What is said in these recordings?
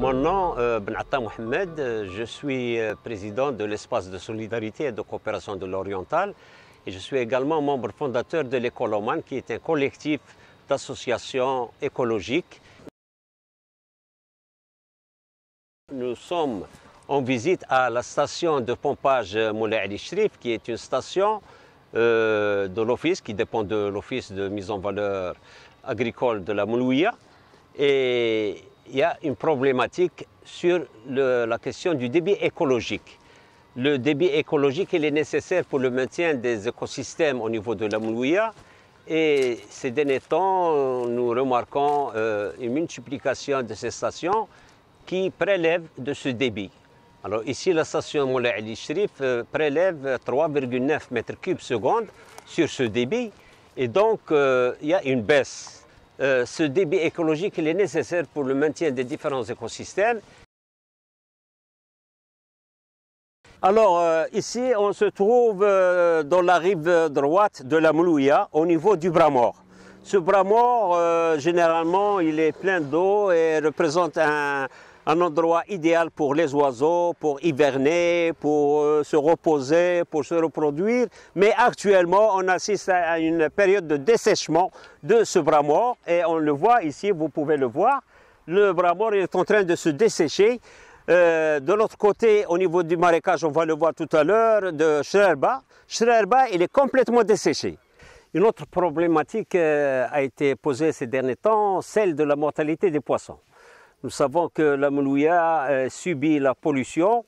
Mon nom est Ben Atta Mohamed, je suis président de l'espace de solidarité et de coopération de l'Oriental et je suis également membre fondateur de l'Écoloman qui est un collectif d'associations écologiques. Nous sommes en visite à la station de pompage Moulay Ali Cherif qui est une station de l'office qui dépend de l'office de mise en valeur agricole de la Moulouia. Et il y a une problématique sur la question du débit écologique. Le débit écologique il est nécessaire pour le maintien des écosystèmes au niveau de la Moulouia. Et ces derniers temps, nous remarquons une multiplication de ces stations qui prélèvent de ce débit. Alors ici, la station Moulay Ali Cherif prélève 3,9 mètres cubes seconde sur ce débit. Et donc, il y a une baisse. Ce débit écologique il est nécessaire pour le maintien des différents écosystèmes. Alors ici on se trouve dans la rive droite de la Moulouia au niveau du bras mort. Ce bras mort généralement il est plein d'eau et représente un endroit idéal pour les oiseaux, pour hiverner, pour se reposer, pour se reproduire. Mais actuellement, on assiste à une période de dessèchement de ce bras mort. Et on le voit ici, vous pouvez le voir. Le bras mort est en train de se dessécher. De l'autre côté, au niveau du marécage, on va le voir tout à l'heure, de Chererba. Chererba, il est complètement desséché. Une autre problématique a été posée ces derniers temps, celle de la mortalité des poissons. Nous savons que la Moulouia subit la pollution,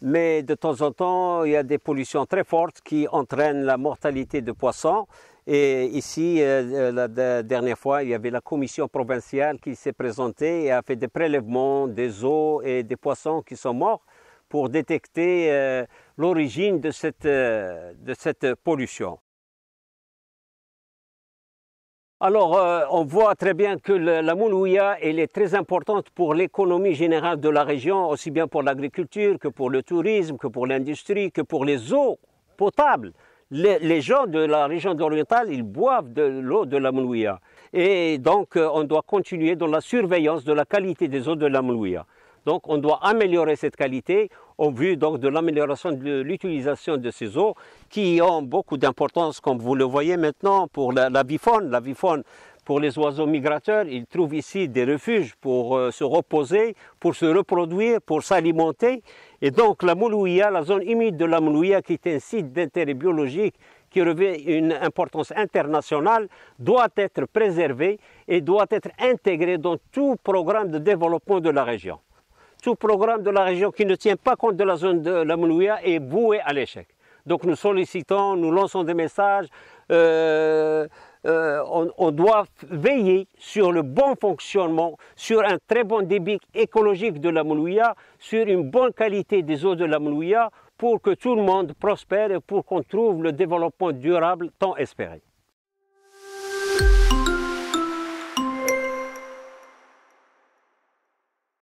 mais de temps en temps, il y a des pollutions très fortes qui entraînent la mortalité de poissons. Et ici, la dernière fois, il y avait la commission provinciale qui s'est présentée et a fait des prélèvements des eaux et des poissons qui sont morts pour détecter l'origine de cette pollution. Alors, on voit très bien que la Moulouia elle est très importante pour l'économie générale de la région, aussi bien pour l'agriculture que pour le tourisme, que pour l'industrie, que pour les eaux potables. Les gens de la région orientale, ils boivent de l'eau de la Moulouia. Et donc, on doit continuer dans la surveillance de la qualité des eaux de la Moulouia. Donc, on doit améliorer cette qualité en vue donc, de l'amélioration de l'utilisation de ces eaux qui ont beaucoup d'importance, comme vous le voyez maintenant, pour la bifaune. La bifaune, pour les oiseaux migrateurs, ils trouvent ici des refuges pour se reposer, pour se reproduire, pour s'alimenter. Et donc, la Moulouia, la zone humide de la Moulouia, qui est un site d'intérêt biologique, qui revêt une importance internationale, doit être préservée et doit être intégrée dans tout programme de développement de la région. Tout programme de la région qui ne tient pas compte de la zone de la Moulouia est voué à l'échec. Donc nous sollicitons, nous lançons des messages, on doit veiller sur le bon fonctionnement, sur un très bon débit écologique de la Moulouia, sur une bonne qualité des eaux de la Moulouia pour que tout le monde prospère et pour qu'on trouve le développement durable tant espéré.